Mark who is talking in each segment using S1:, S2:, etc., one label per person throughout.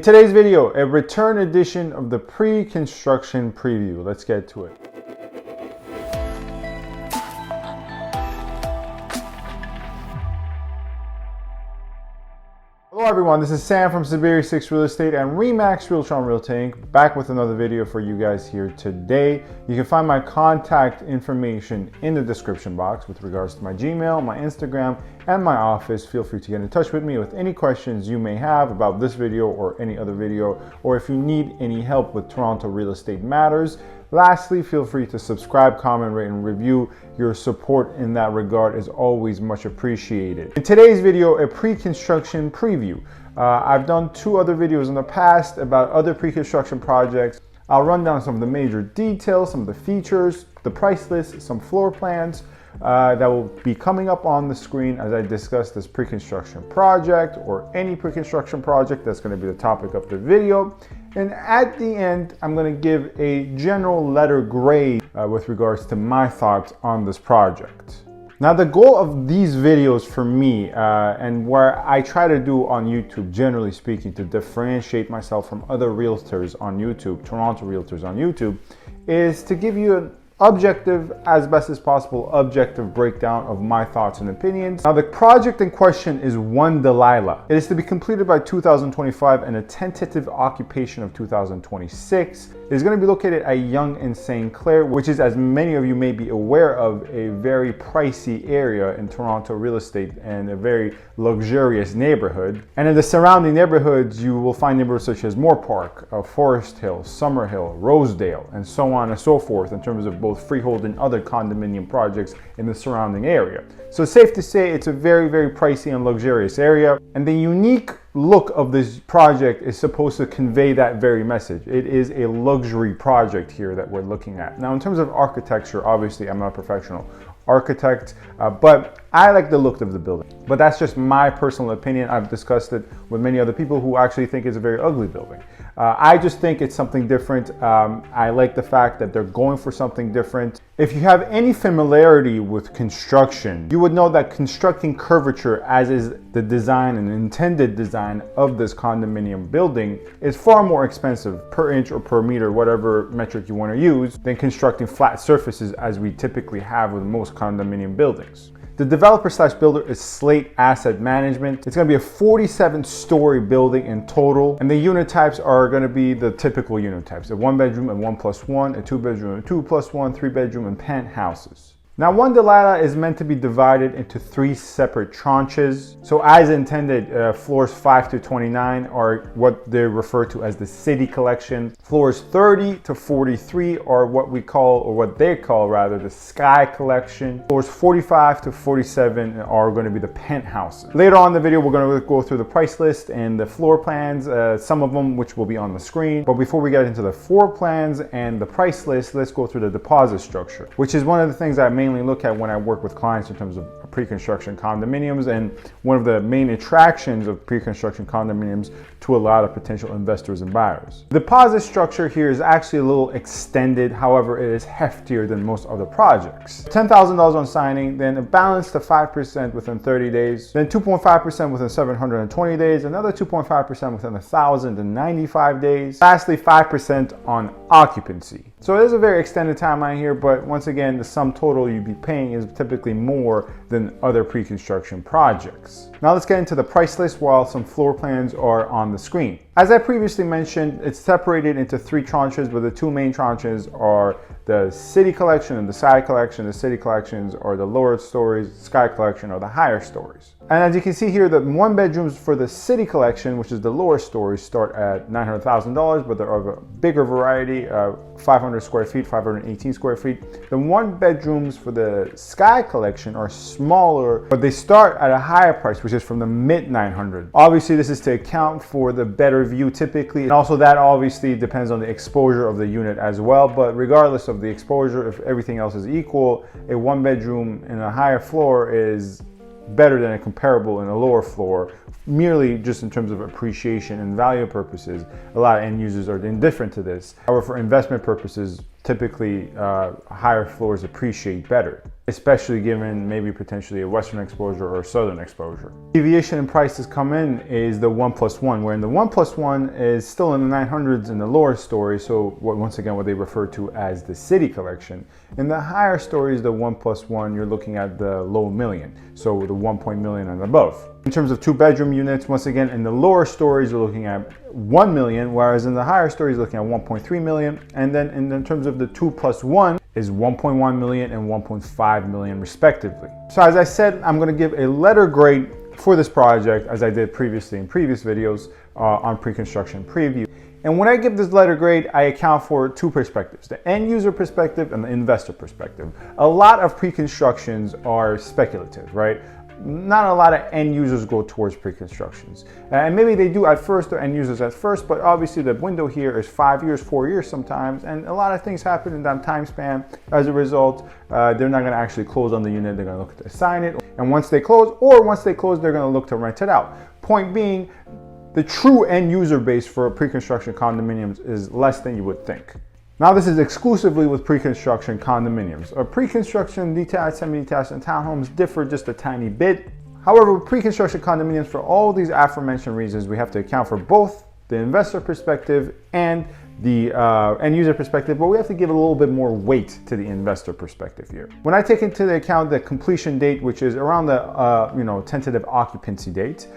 S1: In today's video, a return edition of the pre-construction preview. Let's get to it. Hello everyone, this is Sam from SaberiSixRealEstate and Remax Realtron Realty Inc. back with another video for you guys here today. You can find my contact information in the description box with regards to my Gmail, my Instagram, and my office. Feel free to get in touch with me with any questions you may have about this video or any other video, or if you need any help with Toronto real estate matters. Lastly, feel free to subscribe, comment, rate, and review. Your support in that regard is always much appreciated. In today's video, a pre-construction preview. I've done two other videos in the past about other pre-construction projects. I'll run down some of the major details, some of the features, the price list, some floor plans that will be coming up on the screen as I discuss this pre-construction project or any pre-construction project that's going to be the topic of the video. And at the end, I'm going to give a general letter grade with regards to my thoughts on this project. Now, the goal of these videos for me and where I try to do on YouTube, generally speaking, to differentiate myself from other realtors on YouTube, Toronto realtors on YouTube, is to give you an objective, as best as possible, objective breakdown of my thoughts and opinions. Now, the project in question is One Delisle. It is to be completed by 2025 and a tentative occupation of 2026. It is going to be located at Yonge St, Clair, which is, as many of you may be aware of, a very pricey area in Toronto real estate and a very luxurious neighborhood. And in the surrounding neighborhoods, you will find neighborhoods such as Moore Park, Forest Hill, Summerhill, Rosedale, and so on and so forth in terms of both freehold and other condominium projects in the surrounding area. So it's safe to say it's a very, very pricey and luxurious area. And the unique look of this project is supposed to convey that very message. It is a luxury project here that we're looking at. Now, in terms of architecture, obviously I'm not a professional architect, but I like the look of the building. But that's just my personal opinion. I've discussed it with many other people who actually think it's a very ugly building. I just think it's something different. I like the fact that they're going for something different. If you have any familiarity with construction, you would know that constructing curvature, as is the design and intended design of this condominium building, is far more expensive per inch or per meter, whatever metric you want to use, than constructing flat surfaces as we typically have with most condominium buildings. The developer slash builder is Slate Asset Management. It's going to be a 47-story building in total, and the unit types are going to be the typical unit types: a 1-bedroom and 1+1, a 2-bedroom and 2+1, 3-bedroom and penthouses. Now, One Delisle is meant to be divided into 3 separate tranches. So as intended, floors 5 to 29 are what they refer to as the City Collection. Floors 30 to 43 are what we call, or what they call rather, the Sky Collection. Floors 45 to 47 are going to be the penthouses. Later on in the video, we're going to go through the price list and the floor plans, some of them which will be on the screen. But before we get into the floor plans and the price list, let's go through the deposit structure, which is one of the things I mainly look at when I work with clients in terms of pre-construction condominiums, and one of the main attractions of pre-construction condominiums to a lot of potential investors and buyers. The deposit structure here is actually a little extended, however it is heftier than most other projects. $10,000 on signing, then a balance to 5% within 30 days, then 2.5% within 720 days, another 2.5% within 1,095 days, lastly 5% on occupancy. So it is a very extended timeline here, but once again, the sum total you'd be paying is typically more than other pre-construction projects. Now let's get into the price list while some floor plans are on the screen. As I previously mentioned, it's separated into 3 tranches, but the 2 main tranches are the City Collection and the Sky Collection. The City Collections are the lower stories, Sky Collection are the higher stories. And as you can see here, the 1-bedrooms for the City Collection, which is the lower stories, start at $900,000, but there are a bigger variety, 500 square feet, 518 square feet. The 1-bedrooms for the Sky Collection are smaller, but they start at a higher price, which is from the mid-900. Obviously, this is to account for the better view typically, and also that obviously depends on the exposure of the unit as well. But regardless of the exposure, if everything else is equal, a 1-bedroom in a higher floor is better than a comparable in a lower floor, merely just in terms of appreciation and value purposes. A lot of end users are indifferent to this. However, for investment purposes, typically higher floors appreciate better. especially given maybe potentially a western exposure or a southern exposure. Deviation in prices come in is the 1+1, where in the 1+1 is still in the 900s in the lower story, so once again what they refer to as the city collection. In the higher stories, the 1+1, you're looking at the low million, so the 1 million and above. In terms of 2-bedroom units, once again, in the lower stories, you're looking at 1 million, whereas in the higher stories, you're looking at 1.3 million. And then in terms of the 2+1 is 1.1 million and 1.5 million respectively. So as I said, I'm gonna give a letter grade for this project as I did previously in previous videos on pre-construction preview. And when I give this letter grade, I account for two perspectives, the end user perspective and the investor perspective. A lot of pre-constructions are speculative, right? Not a lot of end users go towards pre-constructions. And maybe they do at first, or end users at first, but obviously the window here is 5 years, 4 years sometimes, and a lot of things happen in that time span. As a result, they're not gonna actually close on the unit, they're gonna look to assign it, and once they close, they're gonna look to rent it out. Point being, the true end user base for pre-construction condominiums is less than you would think. Now this is exclusively with pre-construction condominiums. Pre-construction detached, semi-detached, and townhomes differ just a tiny bit. However, with pre-construction condominiums, for all these aforementioned reasons, we have to account for both the investor perspective and the end user perspective, but we have to give a little bit more weight to the investor perspective here. When I take into account the completion date, which is around the tentative occupancy date,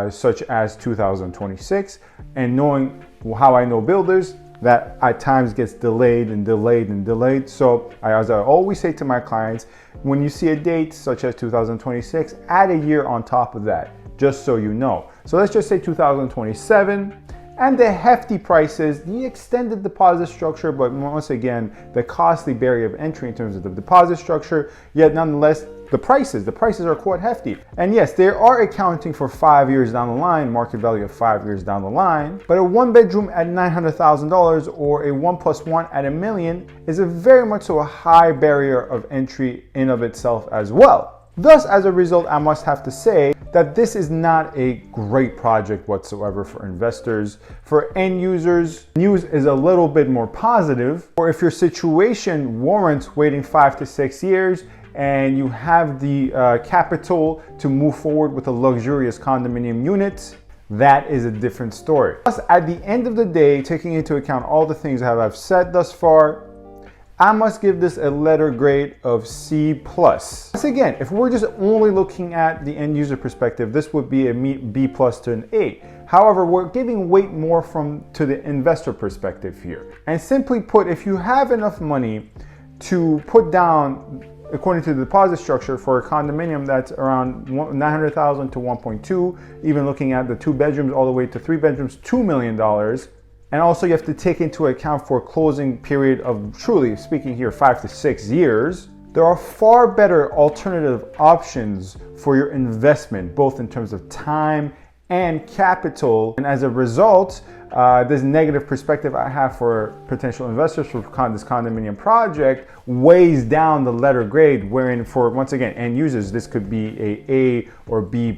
S1: such as 2026, and knowing how I know builders, that at times gets delayed and delayed and delayed. So as I always say to my clients, when you see a date such as 2026, add a year on top of that, just so you know. So let's just say 2027, and the hefty prices, the extended deposit structure, but once again, the costly barrier of entry in terms of the deposit structure, yet nonetheless, the prices are quite hefty. And yes, they are accounting for 5 years down the line, market value of 5 years down the line, but a 1-bedroom at $900,000 or a 1+1 at $1 million is a very much so a high barrier of entry in of itself as well. Thus, as a result, I must have to say that this is not a great project whatsoever for investors. For end users, news is a little bit more positive, or if your situation warrants waiting 5 to 6 years and you have the capital to move forward with a luxurious condominium unit, that is a different story. Plus, at the end of the day, taking into account all the things that I've said thus far, I must give this a letter grade of C+. Once again, if we're just only looking at the end user perspective, this would be a B+ to an A. However, we're giving weight more to the investor perspective here. And simply put, if you have enough money to put down, according to the deposit structure for a condominium that's around $900,000 to 1.2, even looking at the 2 bedrooms all the way to 3 bedrooms, $2 million. And also you have to take into account for a closing period of, truly speaking here, 5 to 6 years. There are far better alternative options for your investment, both in terms of time and capital. And as a result, this negative perspective I have for potential investors for this condominium project weighs down the letter grade, wherein for, once again, end users, this could be a or B+.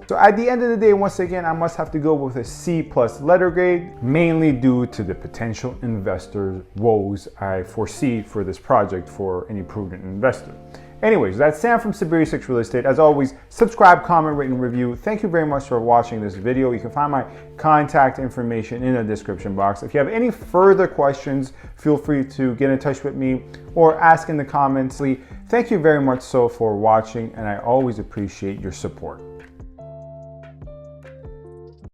S1: So at the end of the day, once again, I must have to go with a C+ letter grade, mainly due to the potential investor woes I foresee for this project for any prudent investor. Anyways, that's Sam from SaberiSixRealEstate. As always, subscribe, comment, rate, and review. Thank you very much for watching this video. You can find my contact information in the description box. If you have any further questions, feel free to get in touch with me or ask in the comments. Thank you very much for watching, and I always appreciate your support.